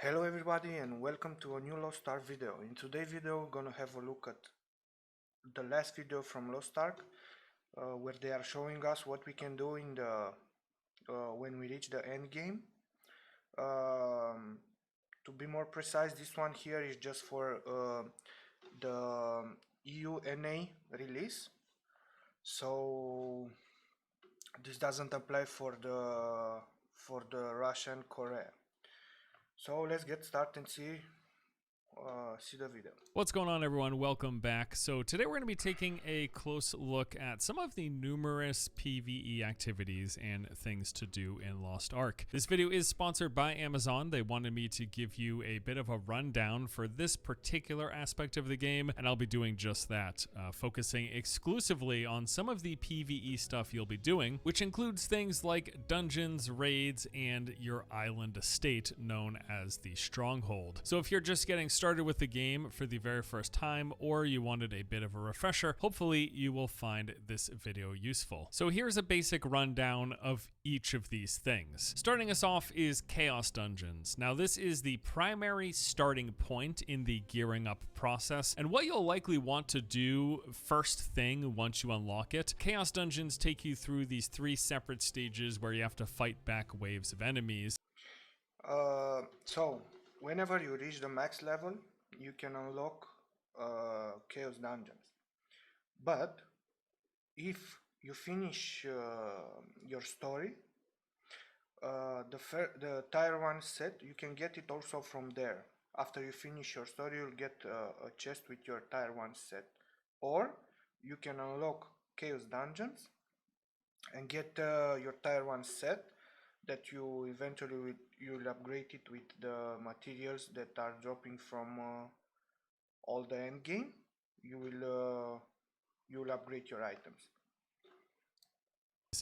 Hello everybody and welcome to a new Lost Ark video. In today's video we're gonna have a look at the last video from Lost Ark where they are showing us what we can do in the when we reach the end game. To be more precise, this one here is just for the EU-NA release, so this doesn't apply for the Russian Korea. So let's get started and see the video. What's going on, everyone? Welcome back. So today we're going to be taking a close look at some of the numerous PvE activities and things to do in Lost Ark. This video is sponsored by Amazon. They wanted me to give you a bit of a rundown for this particular aspect of the game, and I'll be doing just that, focusing exclusively on some of the PvE stuff you'll be doing, which includes things like dungeons, raids, and your island estate known as the Stronghold. So if you're just getting started with the game for the very first time, or you wanted a bit of a refresher, hopefully you will find this video useful. So here's a basic rundown of each of these things. Starting us off is Chaos Dungeons. Now this is the primary starting point in the gearing up process, and what you'll likely want to do first thing once you unlock it. Chaos Dungeons take you through these three separate stages where you have to fight back waves of enemies. So whenever you reach the max level, you can unlock Chaos Dungeons. But if you finish your story, the tier 1 set, you can get it also from there. After you finish your story, you'll get a chest with your tier 1 set. Or you can unlock Chaos Dungeons and get your tier 1 set that you eventually you'll upgrade it with the materials that are dropping from all the end game. You'll upgrade your items.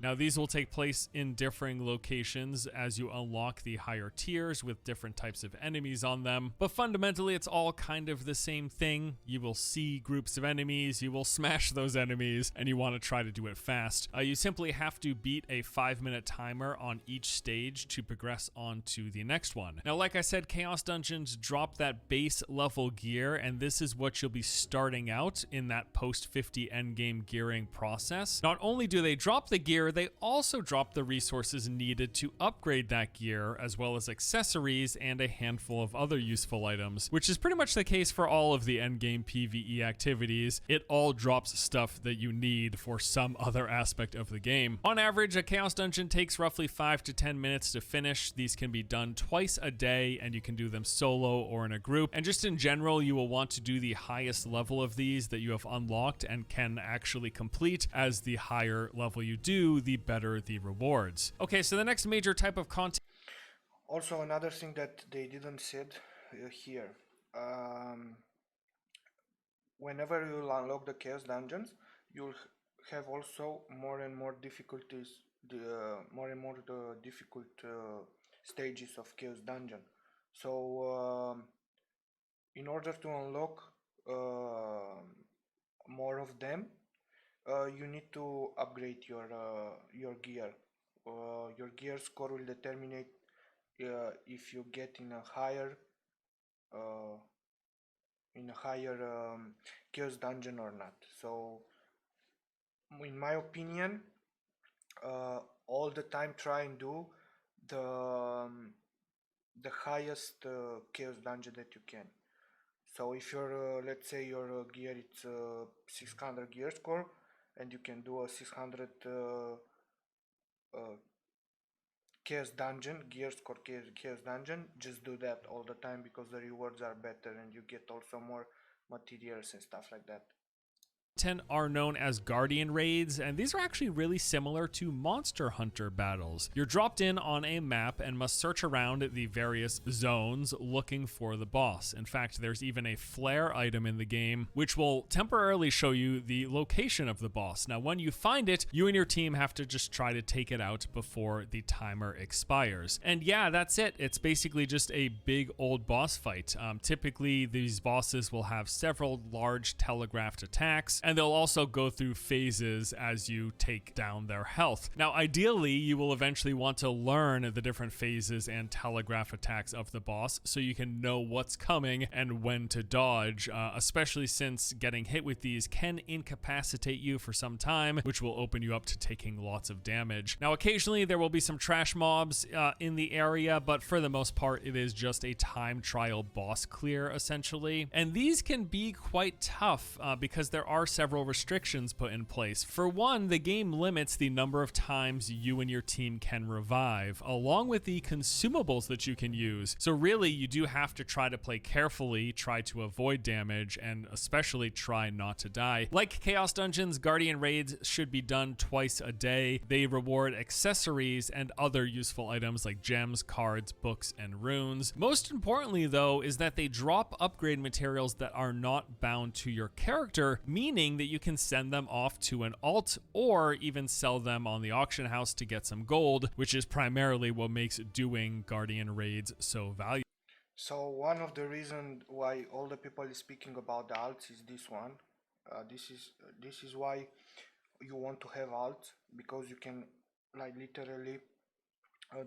Now these will take place in differing locations as you unlock the higher tiers with different types of enemies on them, but fundamentally it's all kind of the same thing. You will see groups of enemies, you will smash those enemies, and you want to try to do it fast. You simply have to beat a 5-minute timer on each stage to progress on to the next one. Now like I said, Chaos Dungeons drop that base level gear, and this is what you'll be starting out in that post 50 endgame gearing process. Not only do they drop the gear, they also drop the resources needed to upgrade that gear, as well as accessories and a handful of other useful items, which is pretty much the case for all of the endgame PvE activities. It all drops stuff that you need for some other aspect of the game. On average, a Chaos Dungeon takes roughly 5 to 10 minutes to finish. These can be done twice a day, and you can do them solo or in a group. And just in general, you will want to do the highest level of these that you have unlocked and can actually complete, as the higher level you do, the better the rewards. Okay, so the next major type of content. Also, another thing that they didn't said here, whenever you unlock the Chaos Dungeons, you'll have also more and more difficulties, the difficult stages of Chaos Dungeon. So in order to unlock more of them, you need to upgrade your gear. Your gear score will determine if you get in a higher Chaos Dungeon or not. So in my opinion, all the time try and do the highest Chaos Dungeon that you can. So if your let's say your gear it's 600 gear score, and you can do a 600 Chaos Dungeon, gear score Chaos Dungeon, just do that all the time, because the rewards are better and you get also more materials and stuff like that. Are known as Guardian Raids, and these are actually really similar to Monster Hunter battles. You're dropped in on a map and must search around the various zones looking for the boss. In fact, there's even a flare item in the game which will temporarily show you the location of the boss. Now, when you find it, you and your team have to just try to take it out before the timer expires. And yeah, that's it. It's basically just a big old boss fight. Typically, these bosses will have several large telegraphed attacks. and they'll also go through phases as you take down their health. Now, ideally, you will eventually want to learn the different phases and telegraph attacks of the boss so you can know what's coming and when to dodge, especially since getting hit with these can incapacitate you for some time, which will open you up to taking lots of damage. Now, occasionally there will be some trash mobs in the area, but for the most part, it is just a time trial boss clear, essentially. And these can be quite tough because there are several restrictions put in place. For one, the game limits the number of times you and your team can revive, along with the consumables that you can use. So really, you do have to try to play carefully, try to avoid damage, and especially try not to die. Like Chaos Dungeons, Guardian Raids should be done twice a day. They reward accessories and other useful items like gems, cards, books, and runes. Most importantly, though, is that they drop upgrade materials that are not bound to your character, meaning that you can send them off to an alt or even sell them on the auction house to get some gold, which is primarily what makes doing Guardian Raids so valuable. So one of the reasons why all the people is speaking about the alts is this one. This is why you want to have alts, because you can like literally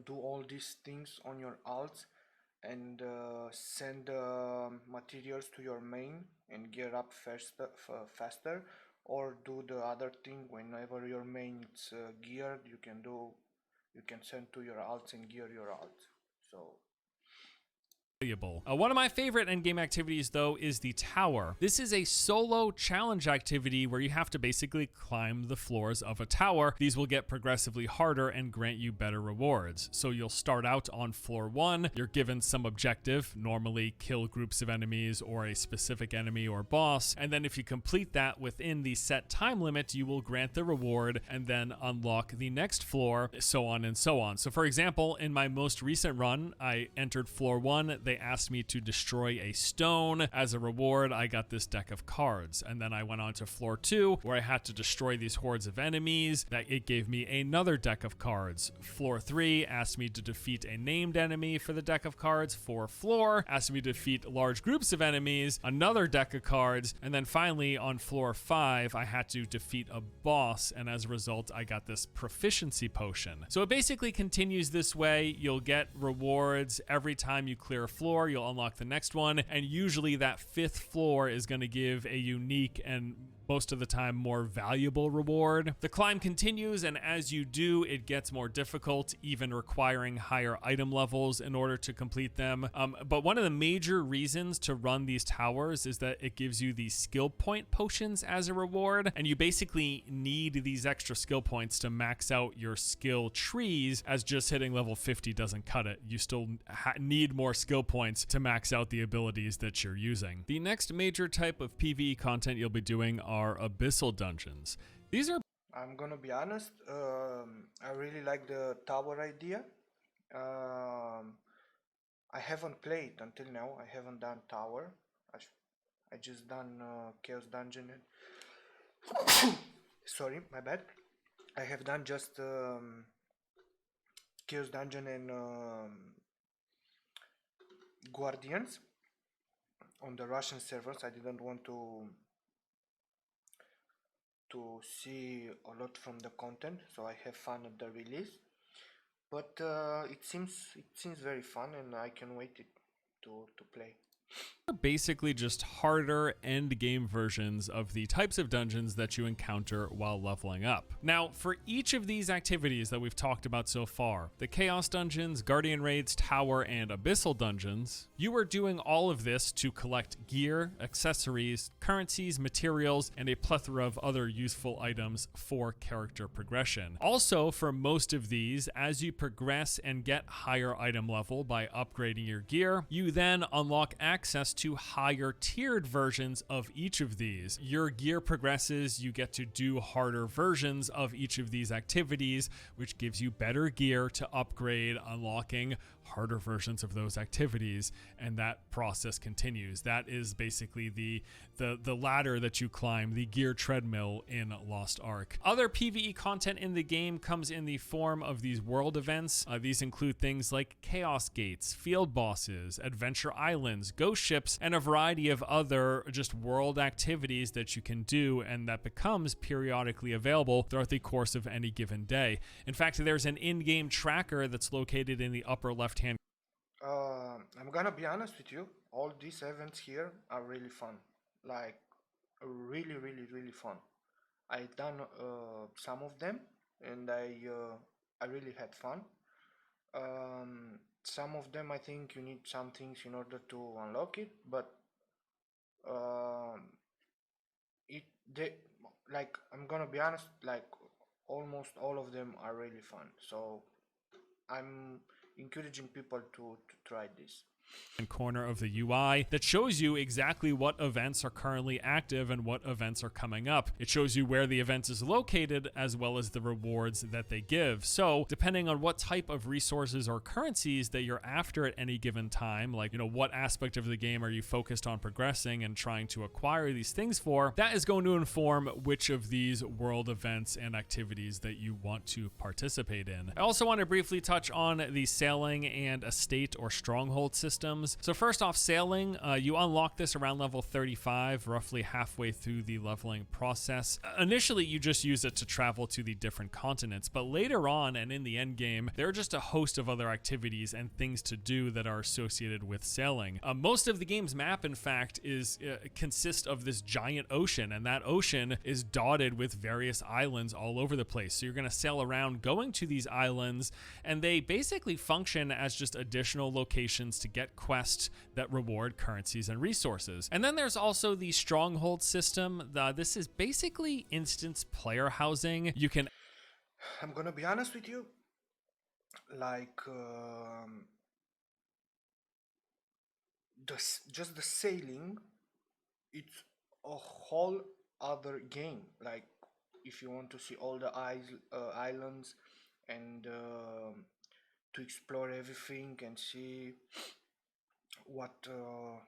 do all these things on your alts and send materials to your main and gear up faster, or do the other thing whenever your main is geared. You can send to your alts and gear your alts. So one of my favorite endgame activities, though, is the tower. This is a solo challenge activity where you have to basically climb the floors of a tower. These will get progressively harder and grant you better rewards. So you'll start out on floor 1, you're given some objective, normally kill groups of enemies or a specific enemy or boss, and then if you complete that within the set time limit, you will grant the reward and then unlock the next floor, so on and so on. So for example, in my most recent run, I entered floor 1, they asked me to destroy a stone. As a reward, I got this deck of cards. And then I went on to floor 2, where I had to destroy these hordes of enemies. That it gave me another deck of cards. Floor 3 asked me to defeat a named enemy for the deck of cards. Floor asked me to defeat large groups of enemies, another deck of cards. And then finally, on floor 5, I had to defeat a boss. And as a result, I got this proficiency potion. So it basically continues this way. You'll get rewards every time you clear a floor, you'll unlock the next one, and usually that 5th floor is going to give a unique and most of the time more valuable reward. The climb continues, and as you do, it gets more difficult, even requiring higher item levels in order to complete them. But one of the major reasons to run these towers is that it gives you these skill point potions as a reward, and you basically need these extra skill points to max out your skill trees, as just hitting level 50 doesn't cut it. You still need more skill points to max out the abilities that you're using. The next major type of PvE content you'll be doing are Abyssal Dungeons. These are... I'm gonna be honest, I really like the tower idea. I haven't played until now. I haven't done tower. I just done Chaos Dungeon and sorry, my bad. I have done just Chaos Dungeon and Guardians on the Russian servers. I didn't want to see a lot from the content, so I have fun at the release. But it seems very fun, and I can wait to play. Are basically just harder end game versions of the types of dungeons that you encounter while leveling up. Now, for each of these activities that we've talked about so far, the Chaos Dungeons, Guardian Raids, Tower, and Abyssal Dungeons, you are doing all of this to collect gear, accessories, currencies, materials, and a plethora of other useful items for character progression. Also, for most of these, as you progress and get higher item level by upgrading your gear, you then unlock access to higher tiered versions of each of these. Your gear progresses, you get to do harder versions of each of these activities, which gives you better gear to upgrade, unlocking harder versions of those activities, and that process continues. That is basically the ladder that you climb, the gear treadmill in Lost Ark. Other PvE content in the game comes in the form of these world events. These include things like chaos gates, field bosses, adventure islands, ghost ships, and a variety of other just world activities that you can do, and that becomes periodically available throughout the course of any given day. In fact, there's an in-game tracker that's located in the upper left-hand. I'm gonna be honest with you, all these events here are really fun. Like, really, really, really fun. I done some of them, and I really had fun. Some of them I think you need some things in order to unlock it, but um, it they like I'm gonna be honest, like almost all of them are really fun. So I'm encouraging people to try this. Corner of the UI that shows you exactly what events are currently active and what events are coming up. It shows you where the event is located as well as the rewards that they give. So depending on what type of resources or currencies that you're after at any given time, like, you know, what aspect of the game are you focused on progressing and trying to acquire these things for, that is going to inform which of these world events and activities that you want to participate in. I also want to briefly touch on the sailing and estate or stronghold systems. So first off, sailing, you unlock this around level 35, roughly halfway through the leveling process. Initially, you just use it to travel to the different continents, but later on and in the end game, there are just a host of other activities and things to do that are associated with sailing. Most of the game's map, in fact, consists of this giant ocean, and that ocean is dotted with various islands all over the place. So you're going to sail around going to these islands, and they basically function as just additional locations to get quests that reward currencies and resources. And then there's also the stronghold system. This is basically instance player housing. You can... I'm gonna be honest with you, like just the sailing, it's a whole other game. Like, if you want to see all the islands and to explore everything and see what the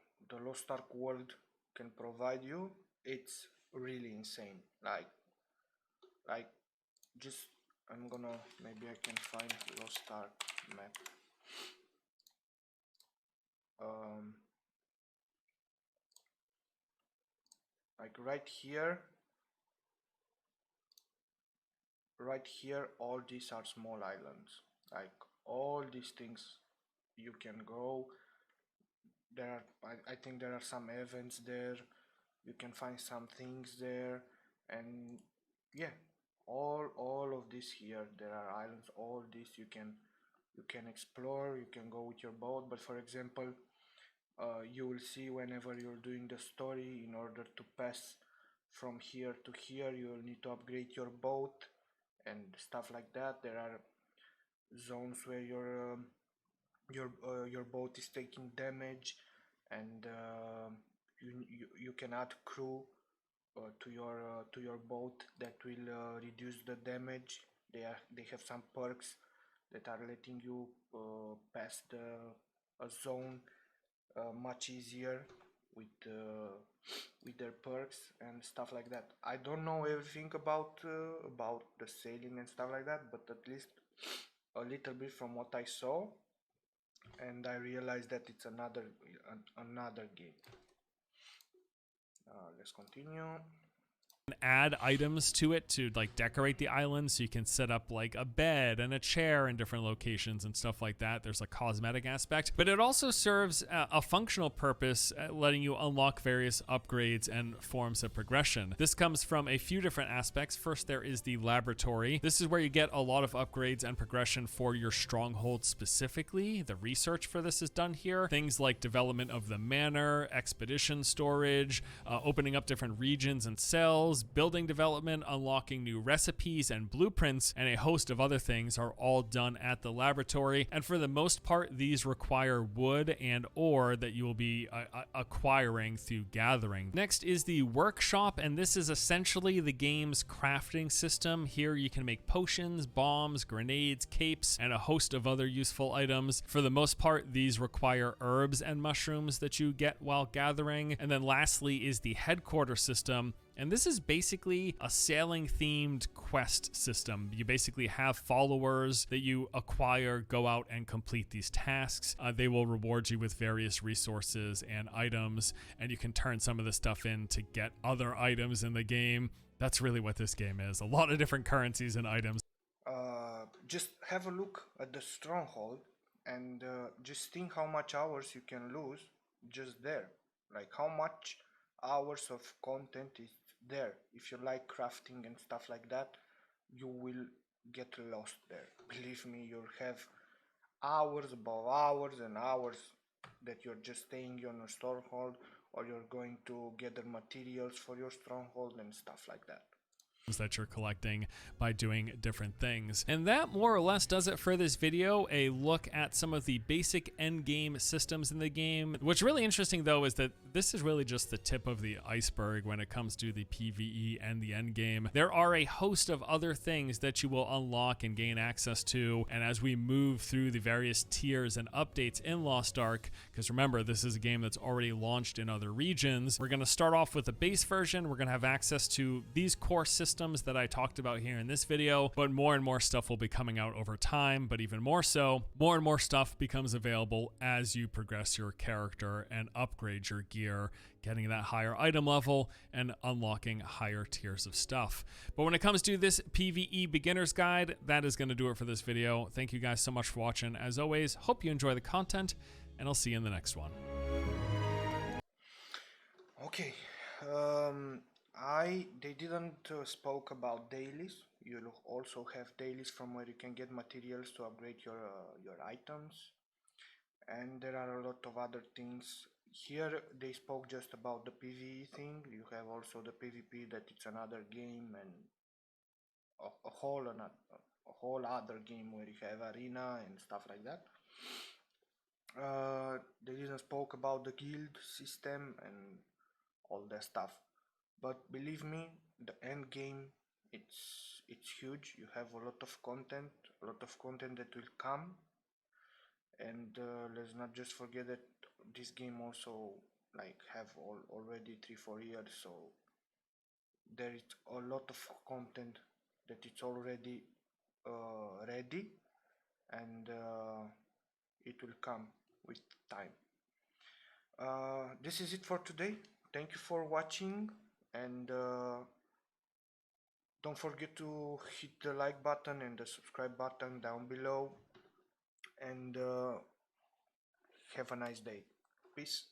Lost Ark world can provide you, it's really insane. Like just I'm gonna, maybe I can find Lost Ark map. Like right here, all these are small islands. Like all these things you can go. There are, I think there are some events there. You can find some things there, and yeah, all of this here. There are islands. All this you can explore. You can go with your boat. But for example, you will see whenever you're doing the story, in order to pass from here to here, you will need to upgrade your boat and stuff like that. There are zones where your boat is taking damage, and you can add crew to your boat that will reduce the damage. They have some perks that are letting you pass a zone much easier with their perks and stuff like that. I don't know everything about the sailing and stuff like that, but at least a little bit from what I saw, and I realized that it's another game. Let's continue. Add items to it to like decorate the island, so you can set up like a bed and a chair in different locations and stuff like that. There's a cosmetic aspect, but it also serves a functional purpose, letting you unlock various upgrades and forms of progression. This comes from a few different aspects. First, there is the laboratory. This is where you get a lot of upgrades and progression for your stronghold specifically. The research for this is done here. Things like development of the manor, expedition storage, opening up different regions and cells, materials, building development, unlocking new recipes and blueprints, and a host of other things are all done at the laboratory. And for the most part, these require wood and ore that you will be acquiring through gathering. Next is the workshop, and this is essentially the game's crafting system. Here you can make potions, bombs, grenades, capes, and a host of other useful items. For the most part, these require herbs and mushrooms that you get while gathering. And then lastly is the headquarter system. And this is basically a sailing themed quest system. You basically have followers that you acquire, go out and complete these tasks. They will reward you with various resources and items, and you can turn some of the stuff in to get other items in the game. That's really what this game is. A lot of different currencies and items. Just have a look at the stronghold and just think how much hours you can lose just there. Like how much hours of content is there. If you like crafting and stuff like that, you will get lost there. Believe me, you'll have hours above hours and hours that you're just staying on your stronghold, or you're going to gather materials for your stronghold and stuff like that That you're collecting by doing different things. And that more or less does it for this video, a look at some of the basic end game systems in the game. What's really interesting though is that this is really just the tip of the iceberg when it comes to the PvE and the end game. There are a host of other things that you will unlock and gain access to, and as we move through the various tiers and updates in Lost Ark, because remember, this is a game that's already launched in other regions, we're going to start off with the base version. We're going to have access to these core systems that I talked about here in this video, but more and more stuff will be coming out over time. But even more so, more and more stuff becomes available as you progress your character and upgrade your gear, getting that higher item level and unlocking higher tiers of stuff. But when it comes to this PvE beginner's guide, that is going to do it for this video. Thank you guys so much for watching. As always, hope you enjoy the content, and I'll see you in the next one. Okay. They didn't spoke about dailies. You'll also have dailies from where you can get materials to upgrade your items, and there are a lot of other things. Here they spoke just about the PvE thing. You have also the PvP, that it's another game, and a whole other game where you have arena and stuff like that. They didn't spoke about the guild system and all that stuff. But believe me, the end game, it's huge. You have a lot of content that will come, and let's not just forget that this game also like have already 3-4 years, so there is a lot of content that it's already ready, and it will come with time. This is it for today. Thank you for watching, and don't forget to hit the like button and the subscribe button down below, and have a nice day. Peace.